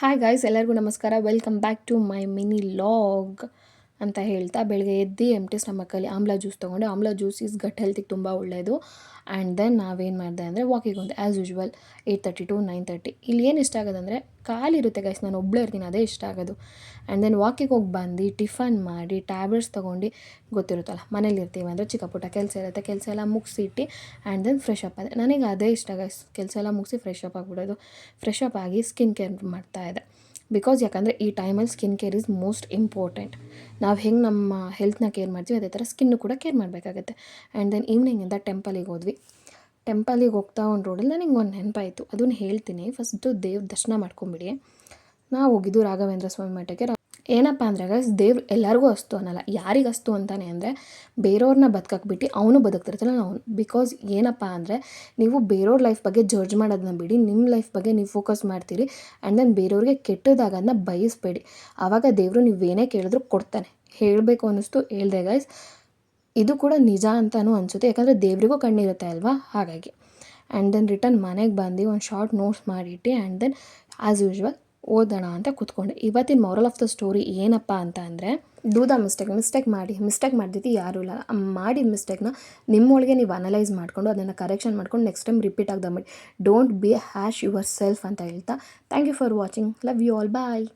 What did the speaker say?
Hi guys, ಎಲ್ಲರಿಗೂ ನಮಸ್ಕಾರ. Welcome back to my mini vlog ಅಂತ ಹೇಳ್ತಾ, ಬೆಳಗ್ಗೆ ಎದ್ದು ಎಂಟಿ ಸ್ಟಮಕ್ಕಲ್ಲಿ ಆಮ್ಲ ಜ್ಯೂಸ್ ತೊಗೊಂಡೆ. ಆಮ್ಲ ಜ್ಯೂಸ್ ಈಸ್ ಗಟ್ ಹೆಲ್ತಿಗೆ ತುಂಬ ಒಳ್ಳೆಯದು. ಆ್ಯಂಡ್ ದೆನ್ ನಾವೇನು ಮಾಡಿದೆ ಅಂದರೆ ವಾಕಿಂಗ್ ಹೋದೆ ಆ್ಯಸ್ ಯೂಶ್ವಲ್ 8:30 to 9:30. ಇಲ್ಲಿ ಏನು ಇಷ್ಟ ಆಗೋದಂದರೆ ಕಾಲಿರುತ್ತೆ ಗೈಸ್, ನಾನು ಒಬ್ಬಳೇ ಇರ್ತೀನಿ, ಅದೇ ಇಷ್ಟ ಆಗೋದು. ಆ್ಯಂಡ್ ದೆನ್ ವಾಕಿಂಗ್ ಹೋಗಿ ಬಂದು ಟಿಫನ್ ಮಾಡಿ ಟ್ಯಾಬ್ಲೆಟ್ಸ್ ತೊಗೊಂಡು, ಗೊತ್ತಿರುತ್ತಲ್ಲ ಮನೇಲಿ ಇರ್ತೀವಿ ಅಂದರೆ ಚಿಕ್ಕ ಪುಟ್ಟ ಕೆಲಸ ಇರುತ್ತೆ, ಕೆಲಸ ಎಲ್ಲ ಮುಗಿಸಿಟ್ಟು ಆ್ಯಂಡ್ ದೆನ್ ಫ್ರೆಶ್ ಅಪ್ ಆದೆ. ನನಗೆ ಅದೇ ಇಷ್ಟ ಗೈಸ್, ಕೆಲಸ ಎಲ್ಲ ಮುಗಿಸಿ ಫ್ರೆಶ್ ಅಪ್ ಆಗಿಬಿಡೋದು. ಫ್ರೆಶ್ ಅಪ್ ಆಗಿ ಸ್ಕಿನ್ ಕೇರ್ ಮಾಡ್ತಾಯಿದ್ದೆ. ಬಿಕಾಸ್ ಯಾಕಂದರೆ ಈ ಟೈಮಲ್ಲಿ skin care is most important. ನಾವು ಹೆಂಗೆ ನಮ್ಮ ಹೆಲ್ತ್ನ ಕೇರ್ ಮಾಡ್ತೀವಿ ಅದೇ ಥರ ಸ್ಕಿನ್ನು ಕೂಡ ಕೇರ್ ಮಾಡಬೇಕಾಗತ್ತೆ. ಆ್ಯಂಡ್ ದೆನ್ ಈವ್ನಿಂಗಿಂದ ಟೆಂಪಲಿಗೆ ಹೋದ್ವಿ. ಟೆಂಪಲಿಗೆ ಹೋಗ್ತಾ ಒಂದು ರೋಡಲ್ಲಿ ನನಗೆ ಒಂದು ನೆನಪಾಯಿತು, ಅದನ್ನು ಹೇಳ್ತೀನಿ. ಫಸ್ಟು ದೇವ್ರ ದರ್ಶನ ಮಾಡ್ಕೊಂಬಿಡಿ. ನಾವು ಹೋಗಿದ್ದು ರಾಘವೇಂದ್ರ ಸ್ವಾಮಿ ಮಠಕ್ಕೆ. ಏನಪ್ಪ ಅಂದರೆ ಗೈಸ್, ದೇವ್ರು ಎಲ್ಲರಿಗೂ ಅಸ್ತು ಅನ್ನಲ್ಲ. ಯಾರಿಗೆ ಅಸ್ತು ಅಂತಾನೆ ಅಂದರೆ ಬೇರೆಯವ್ರನ್ನ ಬದುಕಕ್ಕೆ ಬಿಟ್ಟು ಅವನು ಬದುಕ್ತಿರ್ತಾನೆ ನಾವು. ಬಿಕಾಸ್ ಏನಪ್ಪ ಅಂದರೆ ನೀವು ಬೇರೆಯವ್ರ ಲೈಫ್ ಬಗ್ಗೆ ಜಡ್ಜ್ ಮಾಡೋದನ್ನ ಬಿಡಿ, ನಿಮ್ಮ ಲೈಫ್ ಬಗ್ಗೆ ನೀವು ಫೋಕಸ್ ಮಾಡ್ತೀರಿ. ಆ್ಯಂಡ್ ದೆನ್ ಬೇರೆಯವ್ರಿಗೆ ಕೆಟ್ಟದಾಗ ಅದನ್ನ ಬಯಸ್ಬೇಡಿ. ಆವಾಗ ದೇವರು ನೀವೇನೇ ಕೇಳಿದ್ರು ಕೊಡ್ತಾನೆ. ಹೇಳಬೇಕು ಅನ್ನಿಸ್ತು ಹೇಳ್ದೆ ಗೈಸ್. ಇದು ಕೂಡ ನಿಜ ಅಂತಲೂ ಅನಿಸುತ್ತೆ, ಯಾಕಂದರೆ ದೇವರಿಗೂ ಕಣ್ಣಿರುತ್ತೆ ಅಲ್ವಾ, ಹಾಗಾಗಿ. ಆ್ಯಂಡ್ ದೆನ್ ರಿಟರ್ನ್ ಮನೆಗೆ ಬಂದು ಒಂದು ಶಾರ್ಟ್ ನೋಟ್ಸ್ ಮಾಡಿಟ್ಟು ಆ್ಯಂಡ್ ದೆನ್ ಆ್ಯಸ್ ಯೂಶ್ವಲ್ ಓದೋಣ ಅಂತ ಕೂತ್ಕೊಂಡೆ. ಇವತ್ತಿನ ಮಾರಲ್ ಆಫ್ ದ ಸ್ಟೋರಿ ಏನಪ್ಪ ಅಂತ ಅಂದರೆ, ಡೂ ದ ಮಿಸ್ಟೇಕ್ ಮಾಡಿದ್ದು ಯಾರೂ ಇಲ್ಲ. ಮಾಡಿದ ಮಿಸ್ಟೇಕ್ನ ನಿಮ್ಮೊಳಗೆ ನೀವು ಅನಲೈಸ್ ಮಾಡಿಕೊಂಡು ಅದನ್ನು ಕರೆಕ್ಷನ್ ಮಾಡ್ಕೊಂಡು ನೆಕ್ಸ್ಟ್ ಟೈಮ್ ರಿಪೀಟ್ ಆಗದ ಮಾಡಿ. Don't be harsh yourself ಅಂತ ಹೇಳ್ತಾ, thank you for watching. Love you all, bye.